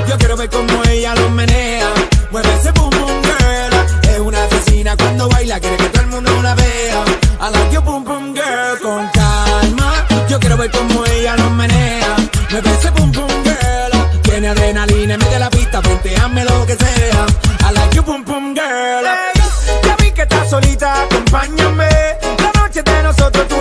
Yo quiero ver cómo ella lo menea. Mueve ese pum pum girl. Es una asesina cuando baila, quiere que todo el mundo la vea. I like your pum pum girl. Con calma, yo quiero ver cómo ella lo menea. Mueve ese pum pum girl. Tiene adrenalina, mete la pista, ponteame lo que sea. I like your pum pum girl. Hey, ya vi que estás solita, acompáñame. La noche de nosotros tú